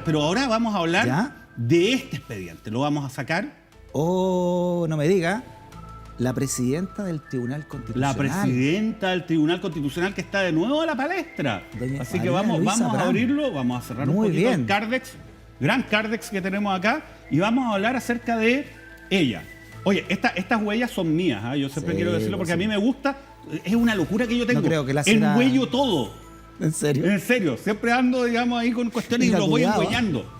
Pero ahora vamos a hablar ¿Ya? de este expediente. Lo vamos a sacar. Oh, no me diga. La presidenta del Tribunal La Constitucional. presidenta del Tribunal Constitucional que está de nuevo a la palestra. Doña Así que María Luisa vamos a Abraham. abrirlo, vamos a cerrar Muy un poquito bien. el Cardex, gran Cardex que tenemos acá, y vamos a hablar acerca de ella. Oye, estas huellas son mías, ¿ah? Yo siempre Sí, quiero decirlo porque pues a mí sí. me gusta, es una locura que yo tengo. No creo que la será- Engüello todo. ¿En serio? En serio, siempre ando, digamos, ahí con cuestiones y Tenga lo voy cuidado. engüellando.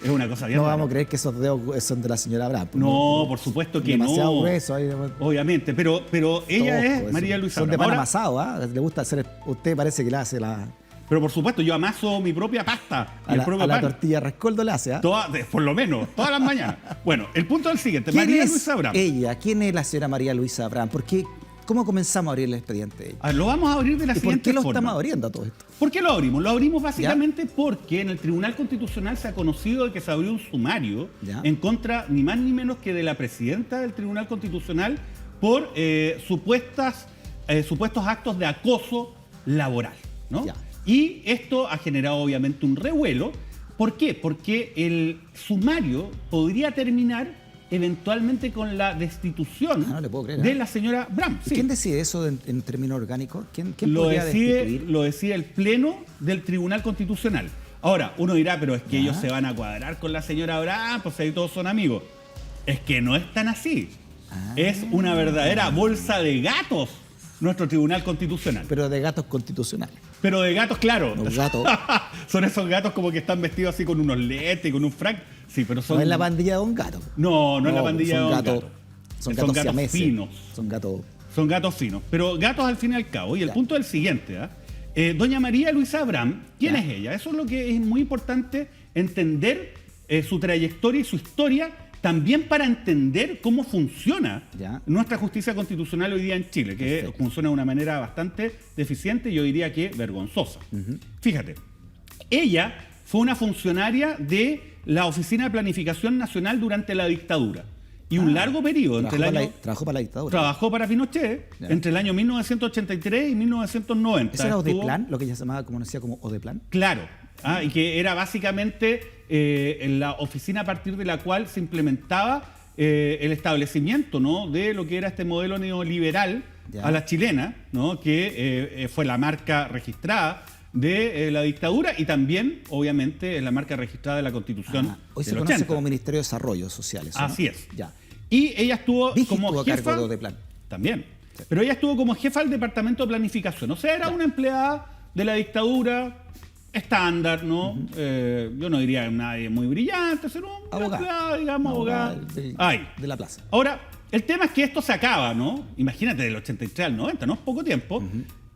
Es una cosa bien No rara. vamos a creer que esos dedos son de la señora Abraham. No, por supuesto que demasiado no. grueso. Ahí, Obviamente, pero ella es tosco, María eso. Luisa Son de Abraham. pan Ahora, amasado, ¿ah? Le gusta hacer. Usted parece que le hace la. pero por supuesto, yo amaso mi propia pasta y A el la, propio a la pan. tortilla rescoldo le hace, ¿ah? Por lo menos, todas las mañanas. Bueno, el punto es el siguiente. ¿Quién María es Luisa Abraham. ella? ¿Quién es la señora María Luisa Abraham? ¿Cómo comenzamos a abrir el expediente de ella? A ver, lo vamos a abrir de la ¿Y por siguiente qué lo forma. estamos abriendo a todo esto? ¿Por qué lo abrimos? Lo abrimos básicamente porque en el Tribunal Constitucional se ha conocido de que se abrió un sumario ¿Ya? en contra ni más ni menos que de la presidenta del Tribunal Constitucional por supuestos actos de acoso laboral, ¿no? Ya. Y esto ha generado obviamente un revuelo. ¿Por qué? Porque el sumario podría terminar eventualmente con la destitución Ah, no le puedo creer, de ¿eh? la señora Abraham. Sí. ¿Quién decide eso en términos orgánicos? ¿Quién Lo podría destituir? decide el Pleno del Tribunal Constitucional. Ahora, uno dirá, pero es que Ya. ellos se van a cuadrar con la señora Abraham, pues ahí todos son amigos. Es que no es tan así. Ah. Es una verdadera bolsa de gatos nuestro Tribunal Constitucional. Pero de gatos constitucionales. Pero de gatos, claro. Los gatos. Son esos gatos como que están vestidos así con unos lentes y con un frac. Sí, pero son... No es la pandilla de un gato. No es la pandilla de son un gatos. gato. Son gatos siameses. finos. Son gatos. Son gatos finos, pero gatos al fin y al cabo. Y el Ya. punto es el siguiente. Doña María Luisa Abraham, ¿quién Ya. es ella? Eso es lo que es muy importante entender su trayectoria y su historia, también para entender cómo funciona Ya. nuestra justicia constitucional hoy día en Chile, que Perfecto. funciona de una manera bastante deficiente y yo diría que vergonzosa. Fíjate, ella fue una funcionaria de la Oficina de Planificación Nacional durante la dictadura. Y un largo periodo, entre el año... Trabajó para la dictadura. Trabajó para Pinochet Ya. entre el año 1983 y 1990. ¿Eso era Estuvo- Odeplan? Lo que ella se llamaba, como decía, como Odeplan. Claro. Y que era básicamente en la oficina a partir de la cual se implementaba el establecimiento, ¿no?, de lo que era este modelo neoliberal Ya. a la chilena, ¿no?, que fue la marca registrada de la dictadura y también, obviamente, es la marca registrada de la Constitución Hoy se del conoce 80. como Ministerio de Desarrollo Social. ¿eso no? Así es. Ya. Y ella estuvo Vigi como estuvo a jefa... cargo de Odeplan. También. Pero ella estuvo como jefa del Departamento de Planificación. O sea, era una empleada de la dictadura estándar, ¿no? Yo no diría nadie muy brillante, sino una Abogada. empleada, digamos, abogada. de, Ay. de la plaza. Ahora, el tema es que esto se acaba, ¿no? Imagínate, del 83 al 90, ¿no? Es poco tiempo.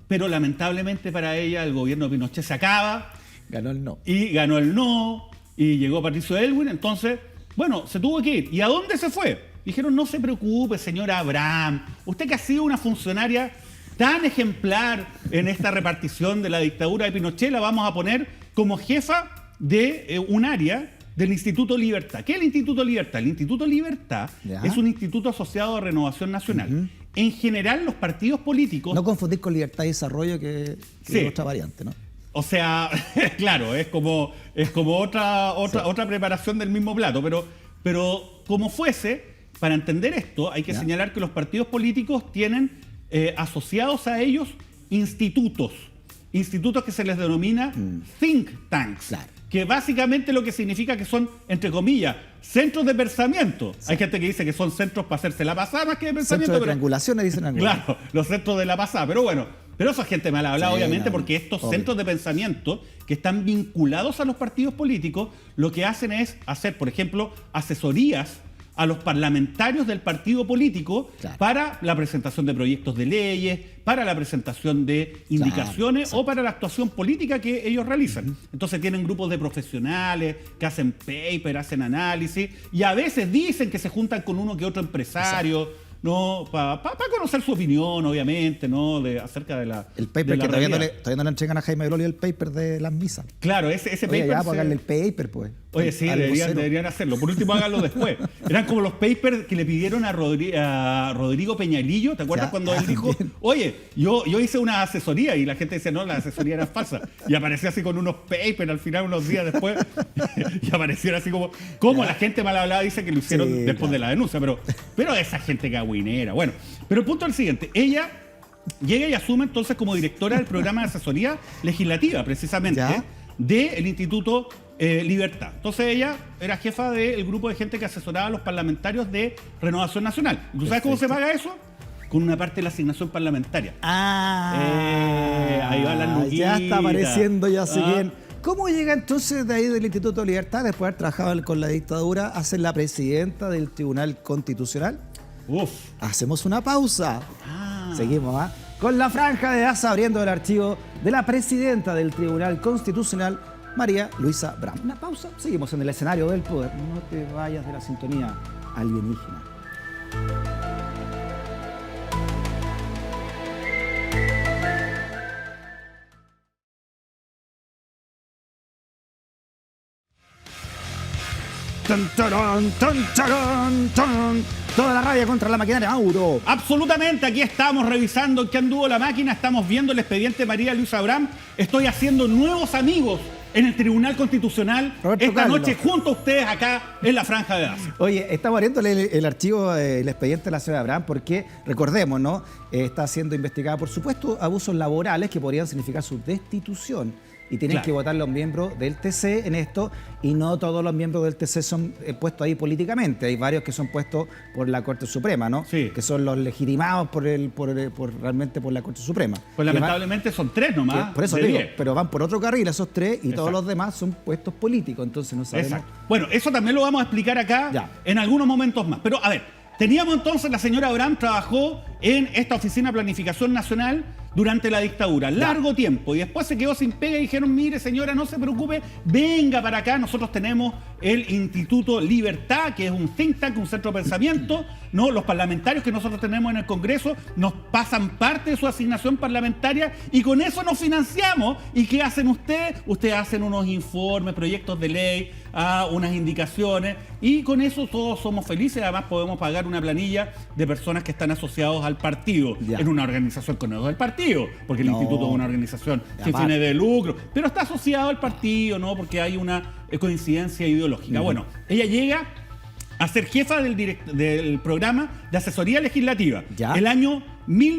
Pero lamentablemente para ella el gobierno de Pinochet se acaba Ganó el no. y ganó el no y llegó Patricio Elwin. Entonces, bueno, se tuvo que ir. ¿Y a dónde se fue? Dijeron, no se preocupe, señora Abraham. Usted que ha sido una funcionaria tan ejemplar en esta repartición de la dictadura de Pinochet, la vamos a poner como jefa de un área del Instituto Libertad. ¿Qué es el Instituto Libertad? El Instituto Libertad Ya. es un instituto asociado a Renovación Nacional. En general, los partidos políticos... No confundir con libertad y desarrollo, que Sí. es otra variante, ¿no? O sea, claro, es como otra preparación del mismo plato, pero como fuese, para entender esto hay que Ya. señalar que los partidos políticos tienen asociados a ellos institutos que se les denomina think tanks, Claro. que básicamente lo que significa que son, entre comillas, centros de pensamiento. Hay gente que dice que son centros para hacerse la pasada más que de Centro pensamiento, de pero triangulaciones, dicen algunos. claro, los centros de la pasada, pero bueno, pero esa gente mal hablada, Sí, obviamente, no, porque estos obvio. centros de pensamiento que están vinculados a los partidos políticos, lo que hacen es hacer, por ejemplo, asesorías a los parlamentarios del partido político Claro. para la presentación de proyectos de leyes, para la presentación de indicaciones exacto. o para la actuación política que ellos realizan. Entonces tienen grupos de profesionales que hacen paper, hacen análisis y a veces dicen que se juntan con uno que otro empresario, ¿no? Para conocer su opinión, obviamente, ¿no? Acerca de la El paper de la que todavía no realidad. le entregan a Jaime Belolio, el paper de las misas. Claro, ese Oye, paper ya, se- pagarle el paper, pues. Oye, sí, al vocero. deberían hacerlo. Por último, háganlo después. Eran como los papers que le pidieron a Rodrigo Peñalillo. ¿Te acuerdas Ya, cuando él dijo, bien. oye, yo hice una asesoría? Y la gente decía, no, la asesoría era falsa. Y aparecía así con unos papers al final, unos días después. Y aparecieron así como la gente mal hablada dice que lo hicieron Sí, después claro. de la denuncia. Pero esa gente cagüinera. Bueno, pero el punto es el siguiente. Ella llega y asume entonces como directora del programa de asesoría legislativa, precisamente, Ya. del Instituto Libertad. Entonces ella era jefa del grupo de gente que asesoraba a los parlamentarios de Renovación Nacional. ¿Tú sabes cómo se Perfecto. paga eso? Con una parte de la asignación parlamentaria. Ah, ahí va la luquita. ya está apareciendo, ya sé Ah. quién. ¿Cómo llega entonces de ahí del Instituto Libertad, después de haber trabajado con la dictadura, a ser la presidenta del Tribunal Constitucional? Uf. Hacemos una pausa. Ah. Seguimos, ¿ah? Con la franja de Asa abriendo el archivo de la presidenta del Tribunal Constitucional, María Luisa Bram. Una pausa, seguimos en el escenario del poder. No te vayas de la sintonía alienígena. Tan, tarán, tan, tarán, tan. Toda la rabia contra la maquinaria Mauro. Absolutamente, aquí estamos revisando qué anduvo la máquina, estamos viendo el expediente María Luisa Abraham. Estoy haciendo nuevos amigos en el Tribunal Constitucional Roberto esta Carlos. noche junto a ustedes acá en la Franja de Gaza. Oye, estamos abriéndole el archivo, el expediente de la señora Abraham, porque, recordemos, ¿no? Está siendo investigada por supuesto abusos laborales que podrían significar su destitución. Y tienen Claro. que votar los miembros del TC en esto, y no todos los miembros del TC son puestos ahí políticamente. Hay varios que son puestos por la Corte Suprema, ¿no? Sí. Que son los legitimados realmente por la Corte Suprema. Pues Que lamentablemente son 3 nomás. por eso de digo, 10. pero van por otro carril esos 3 y todos Exacto. los demás son puestos políticos, entonces no sabemos. Exacto. Bueno, eso también lo vamos a explicar acá Ya. en algunos momentos más. Pero a ver, teníamos entonces, la señora Abraham trabajó en esta Oficina de Planificación Nacional durante la dictadura, largo tiempo, y después se quedó sin pega y dijeron, mire señora, no se preocupe, venga para acá, nosotros tenemos el Instituto Libertad, que es un think tank, un centro de pensamiento, ¿no? Los parlamentarios que nosotros tenemos en el Congreso nos pasan parte de su asignación parlamentaria y con eso nos financiamos. ¿Y qué hacen ustedes? Ustedes hacen unos informes, proyectos de ley, unas indicaciones, y con eso todos somos felices. Además podemos pagar una planilla de personas que están asociados al partido, Ya. en una organización que no es del partido, porque el No. instituto es una organización sin Aparte. fines de lucro, pero está asociado al partido, ¿no? Porque hay una coincidencia ideológica. Bueno, ella llega a ser jefa del programa de asesoría legislativa Ya. el año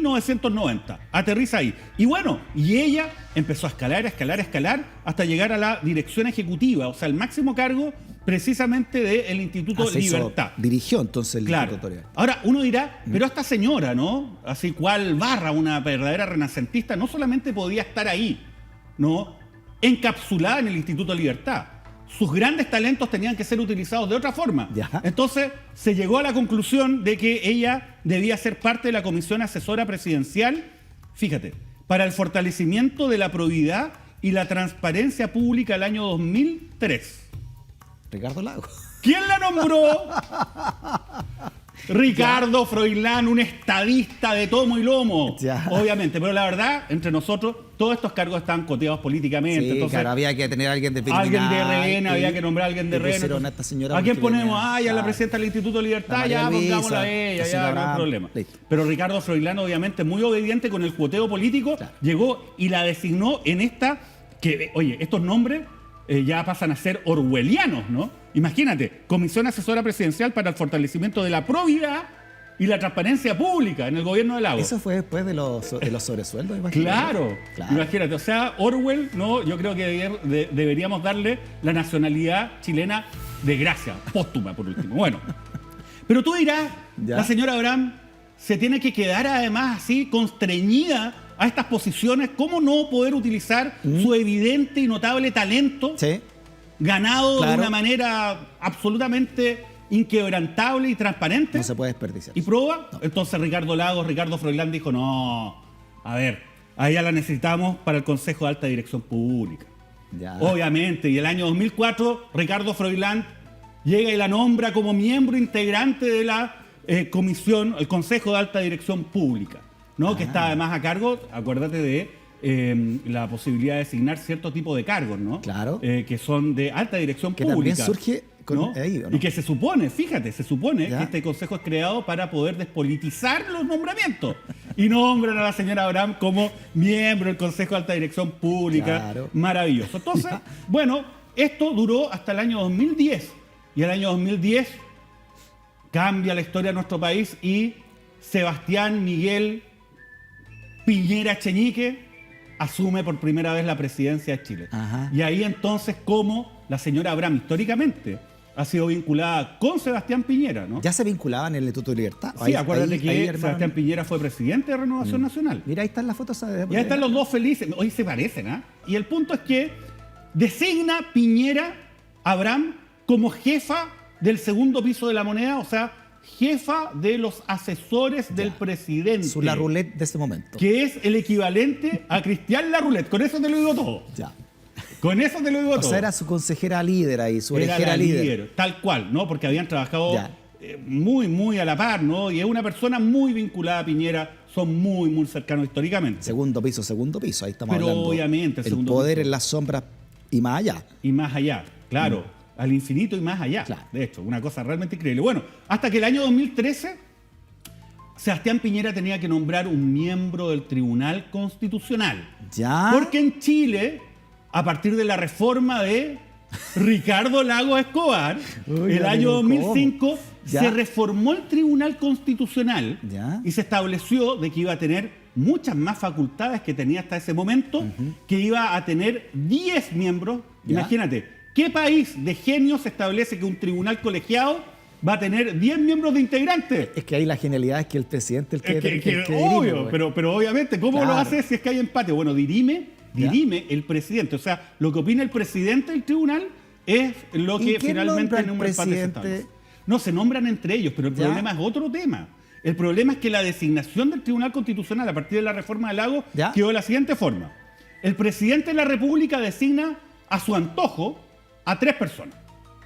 1990. Aterriza ahí. Y bueno, y ella empezó a escalar, a escalar, a escalar, hasta llegar a la dirección ejecutiva, o sea, el máximo cargo precisamente del Instituto Se hizo- Libertad. dirigió entonces el Claro. Instituto Libertad. Ahora, uno dirá, pero esta señora, ¿no? Así cual Barra, una verdadera renacentista, no solamente podía estar ahí, ¿no? Encapsulada en el Instituto Libertad. Sus grandes talentos tenían que ser utilizados de otra forma. Ya. Entonces, se llegó a la conclusión de que ella debía ser parte de la Comisión Asesora Presidencial, fíjate, para el fortalecimiento de la probidad y la transparencia pública el año 2003. Ricardo Lago. ¿Quién la nombró? Ricardo Froilán, un estadista de tomo y lomo. Ya. Obviamente, pero la verdad, entre nosotros, todos estos cargos están coteados políticamente. Sí, entonces, claro, había que tener a alguien de alguien de Virginia, RN, había que nombrar a alguien de y RN. pusieron entonces, a esta señora ¿a quién porque ponemos? tenía- Ah, ya la claro. presidenta del Instituto Libertad, La ya María pongámosla a Luisa, ella, la ya señora no hay Abraham. problema. Listo. Pero Ricardo Froilán, obviamente, muy obediente con el cuoteo político, Claro. llegó y la designó en esta, que, oye, estos nombres ya pasan a ser orwellianos, ¿no? Imagínate, Comisión Asesora Presidencial para el Fortalecimiento de la Probidad y la Transparencia Pública en el gobierno de Lagos. Eso fue después de los sobresueldos, imagínate. Claro, Claro. imagínate, o sea, Orwell, no, yo creo que deberíamos darle la nacionalidad chilena de gracia, póstuma por último. Bueno, pero tú dirás, Ya. la señora Abraham se tiene que quedar además así constreñida a estas posiciones. ¿Cómo no poder utilizar su evidente y notable talento Sí. ganado de Claro. una manera absolutamente inquebrantable y transparente? No se puede desperdiciar. ¿Y prueba? Entonces Ricardo Froilán dijo, no, a ver, a ella la necesitamos para el Consejo de Alta Dirección Pública. Ya. Obviamente, y el año 2004, Ricardo Froilán llega y la nombra como miembro integrante de la comisión, el Consejo de Alta Dirección Pública, ¿no? Que está además a cargo, acuérdate, de la posibilidad de designar cierto tipo de cargos, ¿no? Claro. Que son de alta dirección Que pública. también surge con ¿no? ahí, ¿o no? Y que se supone, fíjate, se supone ¿Ya? que este consejo es creado para poder despolitizar los nombramientos. Y nombran a la señora Abraham como miembro del Consejo de Alta Dirección Pública. Claro. Maravilloso. Entonces, bueno, esto duró hasta el año 2010. Y el año 2010 cambia la historia de nuestro país y Sebastián Miguel Piñera Echeñique asume por primera vez la presidencia de Chile. Ajá. Y ahí entonces como la señora Abraham históricamente ha sido vinculada con Sebastián Piñera, ¿no? ¿Ya se vinculaban en el Instituto de Libertad? Sí, acuérdate que ahí armaron- Sebastián Piñera fue presidente de Renovación Nacional. Mira, ahí están las fotos. ¿sabes? Y ahí están los dos felices. Hoy se parecen, ¿ah? Y el punto es que designa Piñera Abraham como jefa del segundo piso de la moneda, o sea, jefa de los asesores del presidente. Su la roulette de ese momento. Que es el equivalente a Cristian Larroulet. Con eso te lo digo todo. Ya. Con eso te lo digo O todo. sea, era su consejera líder ahí, su Era orejera la líder. tal cual, ¿no? Porque habían trabajado Ya. muy, muy a la par, ¿no? Y es una persona muy vinculada a Piñera, son muy, muy cercanos históricamente. Segundo piso. Ahí estamos Pero hablando. obviamente, el segundo poder piso. en las sombras y más allá. Y más allá, claro, al infinito y más allá. Claro. De hecho, una cosa realmente increíble. Bueno, hasta que el año 2013, Sebastián Piñera tenía que nombrar un miembro del Tribunal Constitucional. Ya. Porque en Chile, a partir de la reforma de Ricardo Lagos Escobar, Uy, el año amigo, 2005, Ya. se reformó el Tribunal Constitucional Ya. y se estableció de que iba a tener muchas más facultades que tenía hasta ese momento, que iba a tener 10 miembros. Ya. Imagínate, ¿qué país de genios establece que un tribunal colegiado va a tener 10 miembros de integrantes? Es que ahí la genialidad es que el presidente es el que, Es que el que dirime, obvio, pues. pero obviamente, ¿cómo lo Claro. hace si es que hay empate? Bueno, dirime el presidente. O sea, lo que opina el presidente del tribunal es lo ¿Y que quién finalmente nombra al en un empate se presidente? establece. No, se nombran entre ellos, pero el ¿Ya? problema es otro tema. El problema es que la designación del Tribunal Constitucional a partir de la reforma del Lago ¿Ya? quedó de la siguiente forma. El presidente de la República designa a su antojo a 3 personas.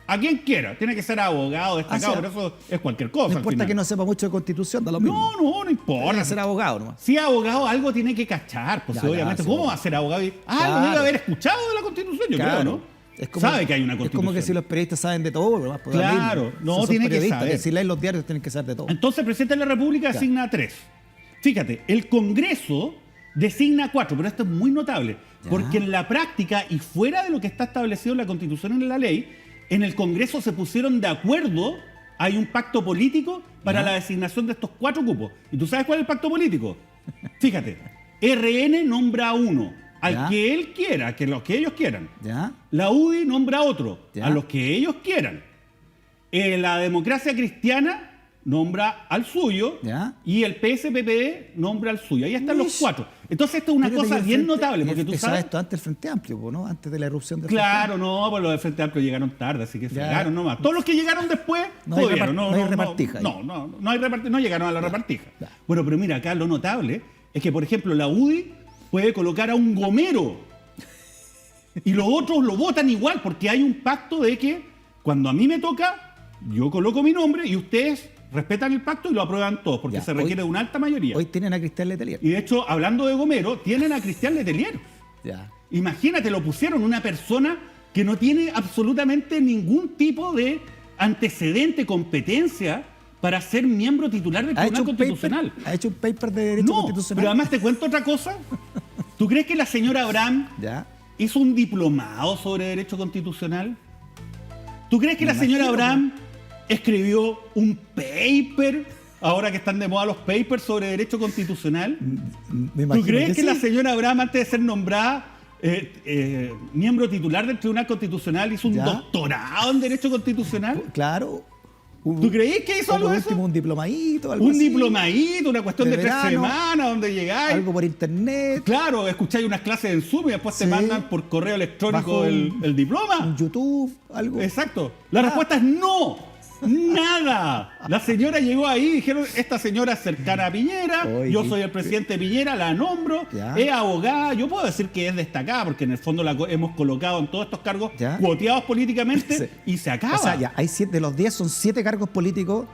A quien quiera. Tiene que ser abogado, destacado, sea, pero eso es cualquier cosa. No al importa final. que no sepa mucho de constitución, da lo mismo. No importa. Tiene que ser abogado nomás. Si es abogado, algo tiene que cachar, pues Ya, sí, obviamente. sí, ¿Cómo obvio. va a ser abogado? Algo Claro. debe haber escuchado de la Constitución, yo Claro. creo, ¿no? Es como, sabe que hay una Es Constitución. como que si los periodistas saben de todo, nomás, pues, da lo Claro. mismo. No, Son tiene que periodistas, saber. si leen los diarios tienen que saber de todo. Entonces el presidente de la República designa a 3. Fíjate, el Congreso designa a 4, pero esto es muy notable, Ya. porque en la práctica y fuera de lo que está establecido en la Constitución y en la ley, en el Congreso se pusieron de acuerdo, hay un pacto político para Ya. la designación de estos 4 cupos. ¿Y tú sabes cuál es el pacto político? Fíjate, RN nombra a uno, al Ya. que él quiera, que los que ellos quieran. ¿Ya? La UDI nombra a otro, Ya. a los que ellos quieran. La democracia cristiana nombra al suyo Ya. y el PSPPD nombra al suyo. Ahí están los Uish. 4. Entonces esto es una Pero cosa y el bien Frente- notable, y porque tú empezaba sabes... esto antes del Frente Amplio, pues, ¿no? Antes de la erupción del Claro, no, pues los de Frente Amplio llegaron tarde, así que se Ya. llegaron nomás. Todos los que llegaron después, No hay jodieron, no hay repartija ahí. no llegaron a la repartija. Ya. Bueno, pero mira, acá lo notable es que, por ejemplo, la UDI puede colocar a un gomero y los otros lo votan igual, porque hay un pacto de que cuando a mí me toca, yo coloco mi nombre y ustedes respetan el pacto y lo aprueban todos, porque Ya, se requiere de una alta mayoría. Hoy tienen a Cristian Letelier. Y de hecho, hablando de gomero, tienen a Cristian Letelier. Ya. Imagínate, lo pusieron una persona que no tiene absolutamente ningún tipo de antecedente, competencia para ser miembro titular del Tribunal Constitucional. Ha hecho un paper de derecho No, constitucional. pero además te cuento otra cosa. ¿Tú crees que la señora Abraham Ya. hizo un diplomado sobre derecho constitucional? ¿Tú crees que Me la señora imagino, Abraham escribió un paper, ahora que están de moda los papers sobre derecho constitucional? Me ¿Tú imagino crees que la sí. señora Abraham, antes de ser nombrada miembro titular del Tribunal Constitucional, hizo un ¿Ya? doctorado en Derecho Constitucional? Claro. ¿Tú crees que hizo O algo por de eso? último un diplomadito, algo Un así. diplomadito, una cuestión De de 3 verano, semanas donde llegáis. Algo por internet. Claro, escucháis unas clases en Zoom y después te Sí. mandan por correo electrónico Bajo el diploma. Un YouTube, algo. Exacto. La respuesta es no. Nada. La señora llegó ahí y dijeron, esta señora es cercana a Piñera, Oye, yo soy el presidente Piñera, la nombro, Ya. es abogada, yo puedo decir que es destacada, porque en el fondo hemos colocado en todos estos cargos Ya. cuoteados políticamente Sí. y se acaba. O sea, ya, hay 7, de los 10 son 7 cargos políticos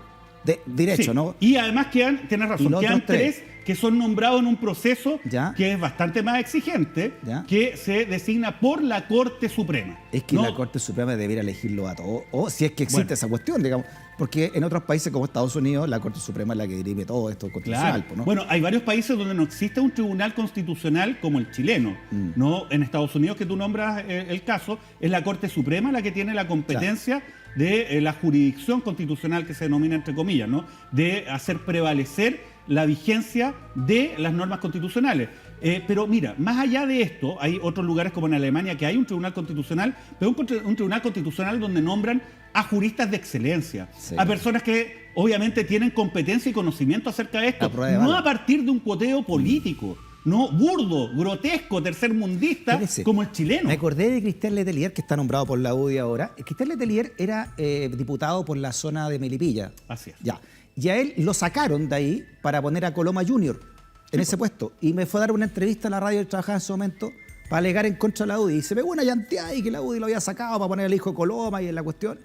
De derecho, Sí. ¿no? Y además tienes Y razón, los quedan otros tres. tres que son nombrados en un proceso Ya. que es bastante más exigente, Ya. que se designa por la Corte Suprema. Es que ¿no? la Corte Suprema debiera elegirlo a todos, o si es que existe Bueno. esa cuestión, digamos, porque en otros países como Estados Unidos, la Corte Suprema es la que dirime todo esto constitucional, Claro. pues, ¿no? Bueno, hay varios países donde no existe un tribunal constitucional como el chileno. No, en Estados Unidos, que tú nombras el caso, es la Corte Suprema la que tiene la competencia de la jurisdicción constitucional, que se denomina entre comillas, ¿no? De hacer prevalecer la vigencia de las normas constitucionales. Pero mira, más allá de esto, hay otros lugares como en Alemania que hay un tribunal constitucional, pero un tribunal constitucional donde nombran a juristas de excelencia, Sí. a personas que obviamente tienen competencia y conocimiento acerca de esto, A prueba de no bala. a partir de un cuoteo político, no burdo, grotesco, tercermundista Espérese. como el chileno. Me acordé de Cristian Letelier, que está nombrado por la UDI ahora. Cristian Letelier era diputado por la zona de Melipilla. Así es. Ya. Y a él lo sacaron de ahí para poner a Coloma Junior en ese puesto. Y me fue a dar una entrevista a la radio que trabajaba en ese momento para alegar en contra de la UDI. Y se pegó una llanteada y que la UDI lo había sacado para poner al hijo de Coloma y en la cuestión.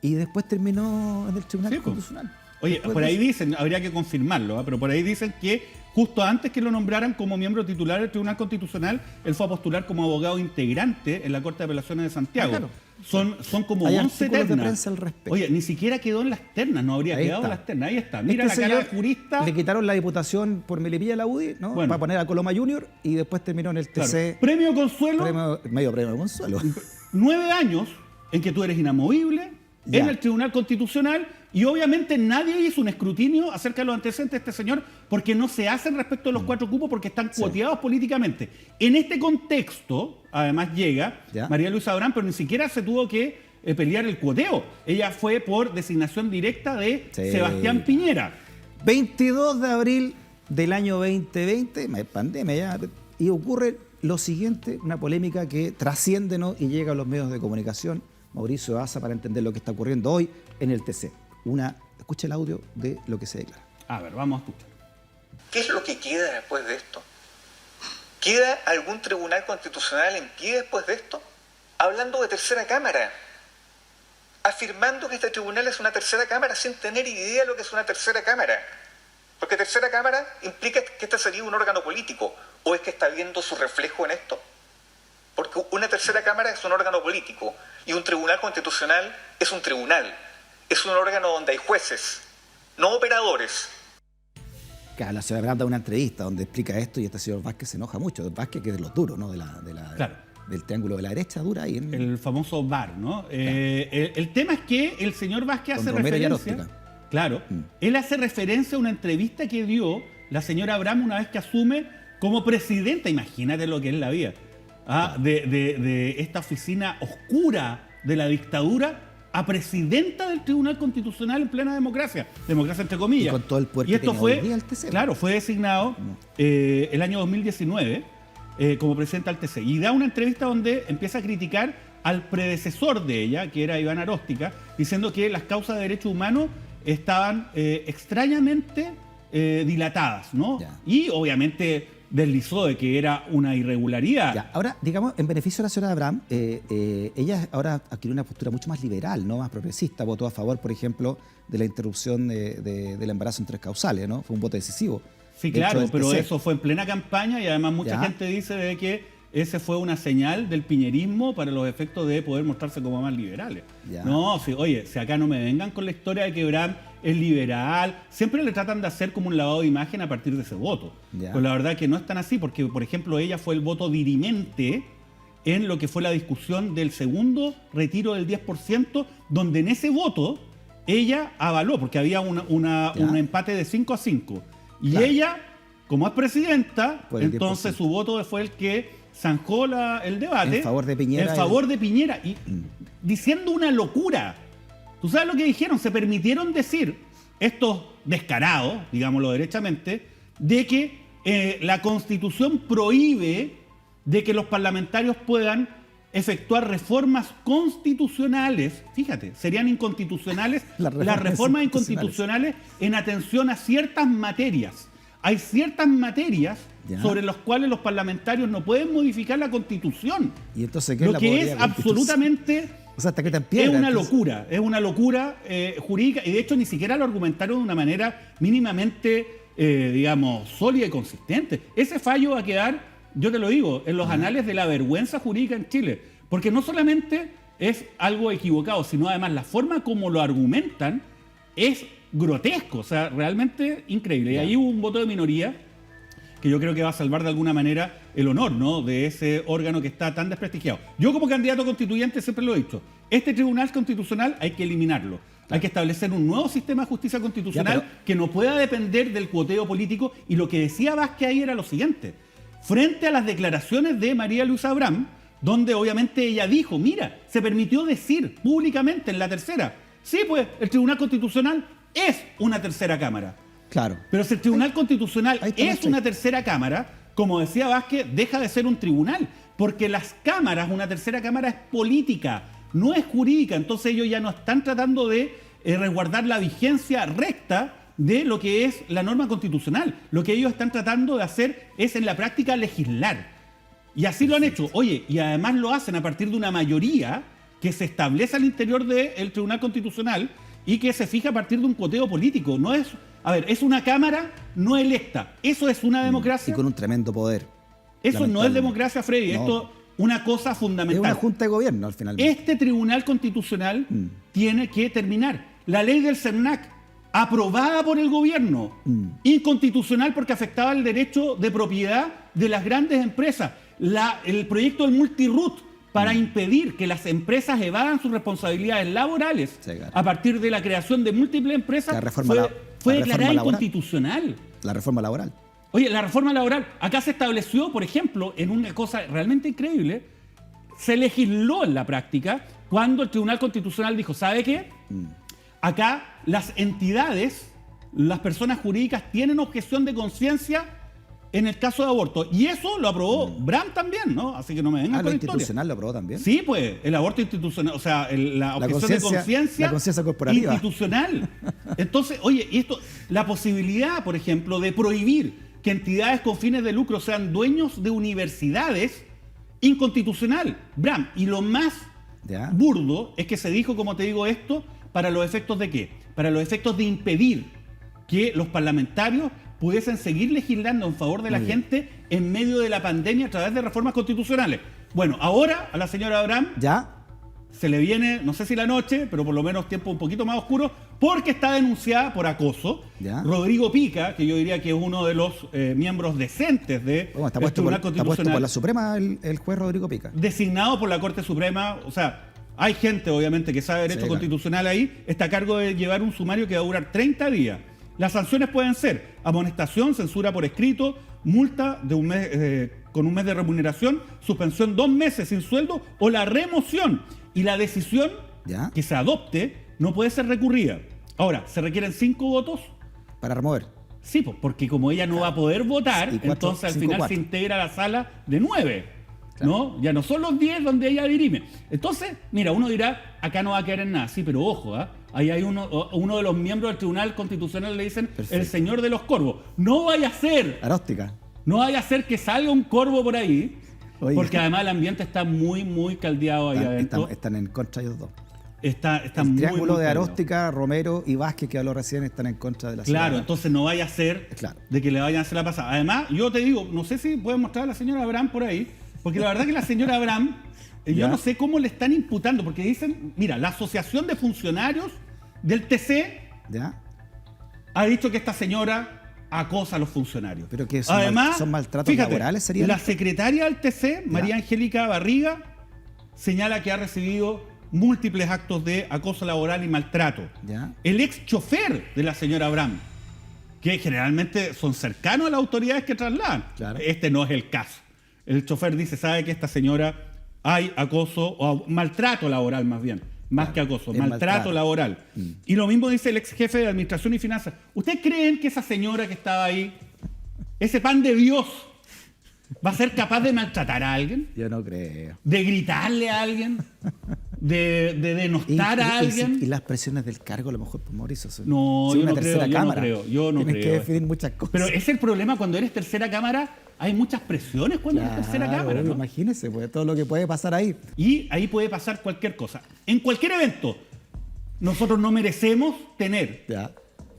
Y después terminó en el Tribunal Sí, pues. Constitucional. Oye, Después por de ahí eso. dicen, habría que confirmarlo, pero por ahí dicen que justo antes que lo nombraran como miembro titular del Tribunal Constitucional, él fue a postular como abogado integrante en la Corte de Apelaciones de Santiago. Ah, claro. Son como Hay 11 artículos de ternas. prensa al respecto. Oye, ni siquiera quedó en las ternas, no habría Ahí quedado en está. las ternas. Ahí está. Mira Este la cara de señor jurista. Le quitaron la diputación por Melipilla a la UDI, ¿no? Bueno. Para poner a Coloma Junior y después terminó en el Claro. TC. Premio Consuelo, Medio premio Consuelo. 9 años en que tú eres inamovible Ya. en el Tribunal Constitucional y obviamente nadie hizo un escrutinio acerca de los antecedentes de este señor porque no se hacen respecto a los 4 cupos porque están cuoteados políticamente. En este contexto, además llega Ya. María Luisa Abraham, pero ni siquiera se tuvo que pelear el cuoteo. Ella fue por designación directa de Sí. Sebastián Piñera. 22 de abril del año 2020, pandemia ya, y ocurre lo siguiente, una polémica que trasciende, ¿no? Y llega a los medios de comunicación. Mauricio Asa para entender lo que está ocurriendo hoy en el TC. Escucha el audio de lo que se declara. A ver, vamos a escuchar. ¿Qué es lo que queda después de esto? ¿Queda algún tribunal constitucional en pie después de esto? Hablando de tercera cámara, afirmando que este tribunal es una tercera cámara sin tener idea de lo que es una tercera cámara. Porque tercera cámara implica que este sería un órgano político, ¿o es que está viendo su reflejo en esto? Porque una tercera cámara es un órgano político y un tribunal constitucional es un tribunal, es un órgano donde hay jueces, no operadores. Claro, la señora Abraham da una entrevista donde explica esto y este señor Vázquez se enoja mucho. Vázquez, que es de los duros, ¿no? Claro. Del triángulo de la derecha, dura ahí en El famoso VAR, ¿no? El tema es que el señor Vázquez Con hace Romero y referencia. Aróstica. Claro, él hace referencia a una entrevista que dio la señora Abraham una vez que asume como presidenta. Imagínate lo que es la vida. De esta oficina oscura de la dictadura a presidenta del Tribunal Constitucional en plena democracia. Democracia entre comillas. Y con todo el poder Y que esto tiene fue, hoy día el TC. claro, fue designado el año 2019 como presidenta del TC. Y da una entrevista donde empieza a criticar al predecesor de ella, que era Iván Aróstica, diciendo que las causas de derechos humanos estaban extrañamente dilatadas, ¿no? Ya. Y obviamente deslizó de que era una irregularidad. Ya, ahora, digamos, en beneficio de la señora Abraham, ella ahora adquirió una postura mucho más liberal, ¿no? Más progresista, votó a favor, por ejemplo, de la interrupción del embarazo en 3 causales, ¿no? Fue un voto decisivo. Sí, dentro claro, del pero TC. eso fue en plena campaña y además mucha Ya. gente dice de que ese fue una señal del piñerismo para los efectos de poder mostrarse como más liberales. Ya. No, sí, oye, si acá no me vengan con la historia de que Abraham es liberal, siempre le tratan de hacer como un lavado de imagen a partir de ese voto. Ya. Pues la verdad que no es tan así, porque por ejemplo ella fue el voto dirimente en lo que fue la discusión del segundo retiro del 10%, donde en ese voto ella avaló, porque había un empate de 5-5. Y Claro. ella, como es presidenta, Por el entonces 10%. su voto fue el que zanjó el debate. En favor de Piñera En favor de Piñera. Y diciendo una locura. ¿Tú sabes lo que dijeron? Se permitieron decir, estos descarados, digámoslo derechamente, de que la Constitución prohíbe de que los parlamentarios puedan efectuar reformas constitucionales, fíjate, serían inconstitucionales Las las reformas reformas inconstitucionales. inconstitucionales en atención a ciertas materias. Hay ciertas materias Ya. sobre las cuales los parlamentarios no pueden modificar la Constitución. Y entonces, ¿qué es Lo la que podrida es constitución? absolutamente O sea, hasta que te piedra. Es una locura jurídica, y de hecho ni siquiera lo argumentaron de una manera mínimamente, digamos, sólida y consistente. Ese fallo va a quedar, yo te lo digo, en los anales de la vergüenza jurídica en Chile, porque no solamente es algo equivocado, sino además la forma como lo argumentan es grotesco, o sea, realmente increíble. Y ahí hubo un voto de minoría que yo creo que va a salvar de alguna manera el honor, ¿no?, de ese órgano que está tan desprestigiado. Yo como candidato constituyente siempre lo he dicho, este Tribunal Constitucional hay que eliminarlo. Hay que establecer un nuevo sistema de justicia constitucional que no pueda depender del cuoteo político. Y lo que decía Vázquez ahí era lo siguiente, frente a las declaraciones de María Luisa Abraham, donde obviamente ella dijo, mira, se permitió decir públicamente en la tercera, sí, pues el Tribunal Constitucional es una tercera cámara. Claro. Pero si el Tribunal Constitucional es una tercera cámara, como decía Vázquez, deja de ser un tribunal, porque las cámaras, una tercera cámara es política, no es jurídica. Entonces ellos ya no están tratando de resguardar la vigencia recta de lo que es la norma constitucional. Lo que ellos están tratando de hacer es en la práctica legislar. Y así lo han hecho. Oye, y además lo hacen a partir de una mayoría que se establece al interior del Tribunal Constitucional y que se fija a partir de un coteo político. No es, a ver, es una cámara no electa. ¿Eso es una democracia? Y con un tremendo poder. Eso no es democracia, Freddy. No. Esto es una cosa fundamental. Es una junta de gobierno al final. Este Tribunal Constitucional tiene que terminar. La ley del CERNAC, aprobada por el gobierno, inconstitucional porque afectaba el derecho de propiedad de las grandes empresas. El proyecto del multirut para impedir que las empresas evadan sus responsabilidades laborales a partir de la creación de múltiples empresas fue declarada inconstitucional. La reforma laboral. Oye, la reforma laboral, acá se estableció, por ejemplo, en una cosa realmente increíble, se legisló en la práctica cuando el Tribunal Constitucional dijo, ¿sabe qué? Acá las entidades, las personas jurídicas tienen objeción de conciencia en el caso de aborto. Y eso lo aprobó Bram también, ¿no? Así que no me vengan con ¿lo historia. institucional lo aprobó también? Sí, pues, el aborto institucional, o sea, la objeción de conciencia. La conciencia corporativa. Institucional. Entonces, oye, y esto, la posibilidad, por ejemplo, de prohibir que entidades con fines de lucro sean dueños de universidades, inconstitucional. Bram, y lo más burdo es que se dijo, como te digo, esto, ¿para los efectos de qué? Para los efectos de impedir que los parlamentarios pudiesen seguir legislando en favor de la gente en medio de la pandemia a través de reformas constitucionales. Bueno, ahora a la señora Abraham se le viene, no sé si la noche, pero por lo menos tiempo un poquito más oscuro, porque está denunciada por acoso. Rodrigo Pica, que yo diría que es uno de los miembros decentes del Tribunal Constitucional. Está puesto por la Suprema el juez Rodrigo Pica. Designado por la Corte Suprema, o sea, hay gente obviamente que sabe derecho constitucional ahí, está a cargo de llevar un sumario que va a durar 30 días. Las sanciones pueden ser amonestación, censura por escrito, multa de un mes, con un mes de remuneración, suspensión 2 meses sin sueldo o la remoción. Y la decisión que se adopte no puede ser recurrida. Ahora, ¿se requieren 5 votos? Para remover. Sí, porque como ella no va a poder votar, entonces al final 4. se integra a la sala de 9. ¿No? Ya no son los 10 donde ella dirime. Entonces, mira, uno dirá, acá no va a quedar en nada. Sí, pero ojo, ahí hay uno de los miembros del Tribunal Constitucional, le dicen, el señor de los corvos. No vaya a ser. Aróstica. No vaya a ser que salga un corvo por ahí. Oiga. Porque además el ambiente está muy, muy caldeado ahí adentro. Están en contra ellos dos. Está el triángulo de Aróstica, Romero y Vázquez, que habló recién, están en contra de la ciudad. Claro, entonces no vaya a ser de que le vayan a hacer la pasada. Además, yo te digo, no sé si pueden mostrar a la señora Abraham por ahí, porque la verdad que la señora Abraham, yo no sé cómo le están imputando, porque dicen, mira, la Asociación de Funcionarios del TC ha dicho que esta señora acosa a los funcionarios. Pero que son maltratos laborales, sería. La secretaria del TC, María Angélica Barriga, señala que ha recibido múltiples actos de acoso laboral y maltrato. El ex chofer de la señora Abraham, que generalmente son cercanos a las autoridades que trasladan. Este no es el caso. El chofer dice, sabe que esta señora hay acoso, o maltrato laboral más bien, más que acoso, maltrato laboral. Y lo mismo dice el ex jefe de Administración y Finanzas. ¿Ustedes creen que esa señora que estaba ahí, ese pan de Dios, va a ser capaz de maltratar a alguien? Yo no creo. ¿De gritarle a alguien? de denostar a alguien. Y las presiones del cargo, a lo mejor, por Mauricio. No, si yo una no tercera creo, cámara, yo no tienes creo. que definir muchas cosas. Pero es el problema cuando eres tercera cámara, hay muchas presiones cuando eres tercera cámara, obvio, ¿no? Imagínese, pues, todo lo que puede pasar ahí. Y ahí puede pasar cualquier cosa. En cualquier evento, nosotros no merecemos tener Ya.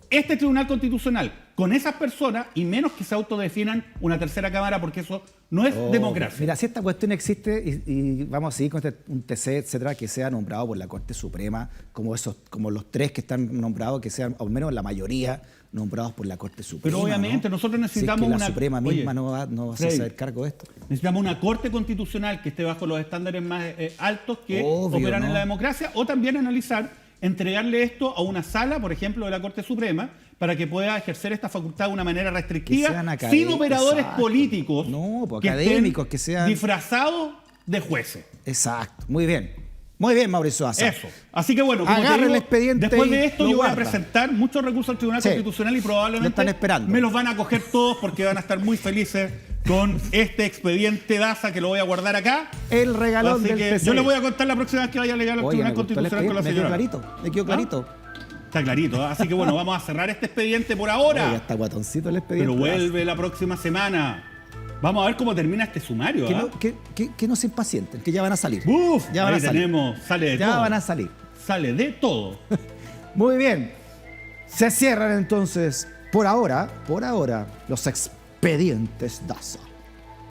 este Tribunal Constitucional con esas personas y menos que se autodefinan una tercera cámara porque eso no es democracia. Mira, si esta cuestión existe y vamos a seguir con un TC, etcétera, que sea nombrado por la Corte Suprema, como los tres que están nombrados, que sean al menos la mayoría nombrados por la Corte Suprema. Pero obviamente ¿no? nosotros necesitamos si es que una... la Suprema Oye, misma no va a Freddy, hacer cargo de esto. necesitamos una Corte Constitucional que esté bajo los estándares más altos que Obvio, operan ¿no? en la democracia, o también analizar, entregarle esto a una sala, por ejemplo, de la Corte Suprema, para que pueda ejercer esta facultad de una manera Que restrictiva, sean sin académicos, operadores exacto. políticos No, pues, que académicos, estén que sean... disfrazados de jueces. Exacto. Muy bien. Muy bien, Mauricio Aza. Eso. Así que bueno, como te Agarre digo, el expediente después y de esto lo yo voy a guarda. presentar muchos recursos al Tribunal Sí. Constitucional y probablemente Lo están esperando. me los van a coger todos porque van a estar muy felices con este expediente Daza que lo voy a guardar acá. El regalón Así del que TC. yo les voy a contar la próxima vez que vaya a llegar al Oye, me Tribunal gustó el Constitucional con la expediente, señora. me quedó clarito. Está clarito, ¿eh? Así que bueno, vamos a cerrar este expediente por ahora. Oye, está guatoncito el expediente. Pero vuelve la próxima semana. Vamos a ver cómo termina este sumario. Que ¿ah? no, que no se impacienten, que ya van a salir. Uf, ya van ahí a salir. tenemos, sale de Ya todo. van a salir. Sale de todo. Muy bien. Se cierran entonces, por ahora, los expedientes Daza.